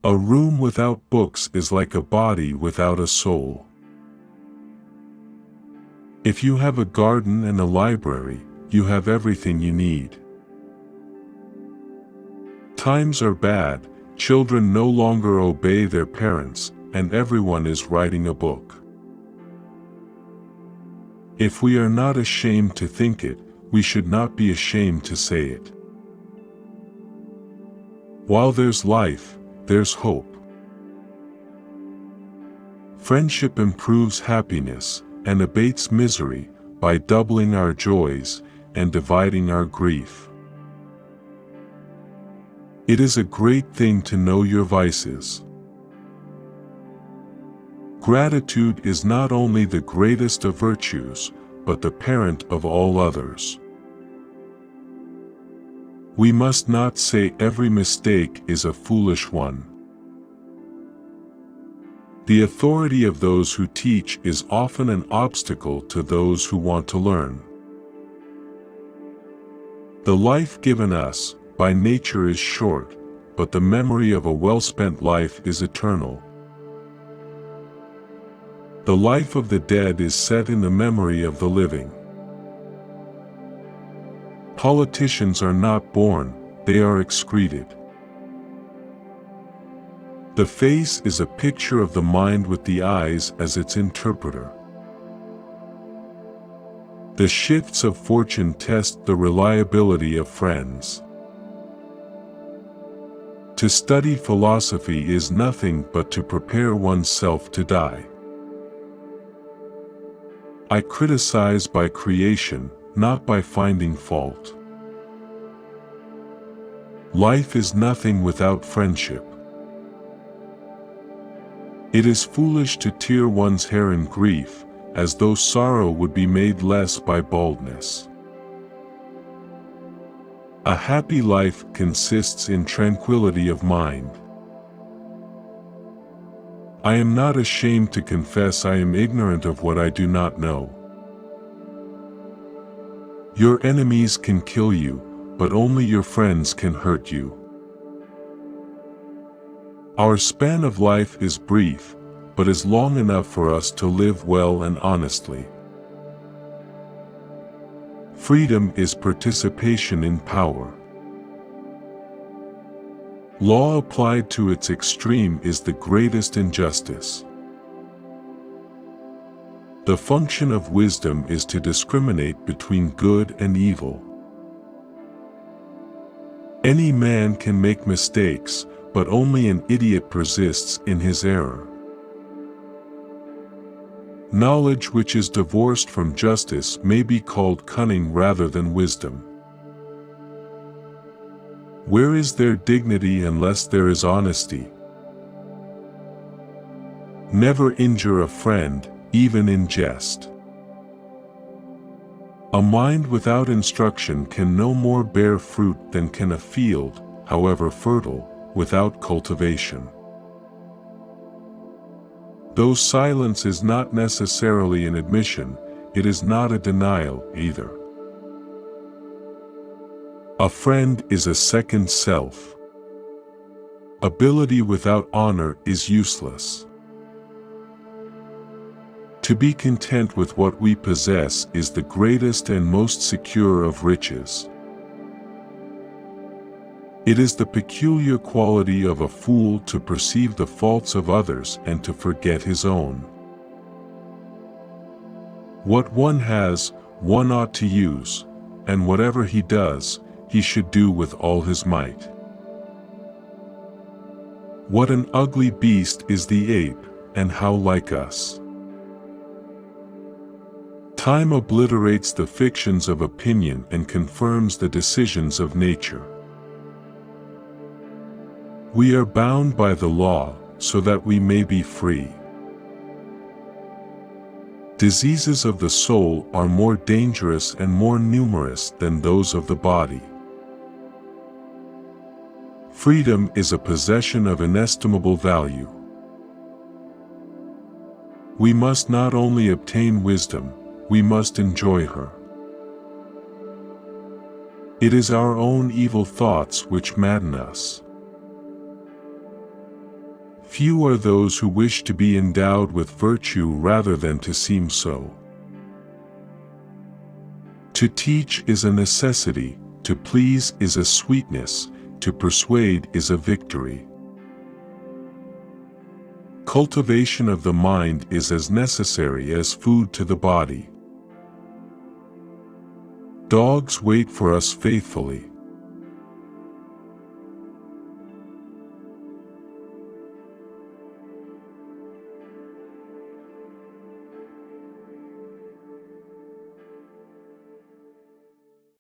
A room without books is like a body without a soul. If you have a garden and a library, you have everything you need. Times are bad, children no longer obey their parents, and everyone is writing a book. If we are not ashamed to think it, we should not be ashamed to say it. While there's life, there's hope. Friendship improves happiness and abates misery by doubling our joys and dividing our grief. It is a great thing to know your vices. Gratitude is not only the greatest of virtues, but the parent of all others. We must not say every mistake is a foolish one. The authority of those who teach is often an obstacle to those who want to learn. The life given us, by nature is short, but the memory of a well-spent life is eternal. The life of the dead is set in the memory of the living. Politicians are not born, they are excreted. The face is a picture of the mind with the eyes as its interpreter. The shifts of fortune test the reliability of friends. To study philosophy is nothing but to prepare oneself to die. I criticize by creation, not by finding fault. Life is nothing without friendship. It is foolish to tear one's hair in grief, as though sorrow would be made less by baldness. A happy life consists in tranquility of mind. I am not ashamed to confess I am ignorant of what I do not know. Your enemies can kill you, but only your friends can hurt you. Our span of life is brief, but is long enough for us to live well and honestly. Freedom is participation in power. Law applied to its extreme is the greatest injustice. The function of wisdom is to discriminate between good and evil. Any man can make mistakes, but only an idiot persists in his error. Knowledge which is divorced from justice may be called cunning rather than wisdom. Where is there dignity unless there is honesty? Never injure a friend, even in jest. A mind without instruction can no more bear fruit than can a field, however fertile, without cultivation. Though silence is not necessarily an admission, it is not a denial either. A friend is a second self. Ability without honor is useless. To be content with what we possess is the greatest and most secure of riches. It is the peculiar quality of a fool to perceive the faults of others and to forget his own. What one has, one ought to use, and whatever he does, he should do with all his might. What an ugly beast is the ape, and how like us. Time obliterates the fictions of opinion and confirms the decisions of nature. We are bound by the law, so that we may be free. Diseases of the soul are more dangerous and more numerous than those of the body. Freedom is a possession of inestimable value. We must not only obtain wisdom, we must enjoy her. It is our own evil thoughts which madden us. Few are those who wish to be endowed with virtue rather than to seem so. To teach is a necessity, to please is a sweetness, to persuade is a victory. Cultivation of the mind is as necessary as food to the body. Dogs wait for us faithfully.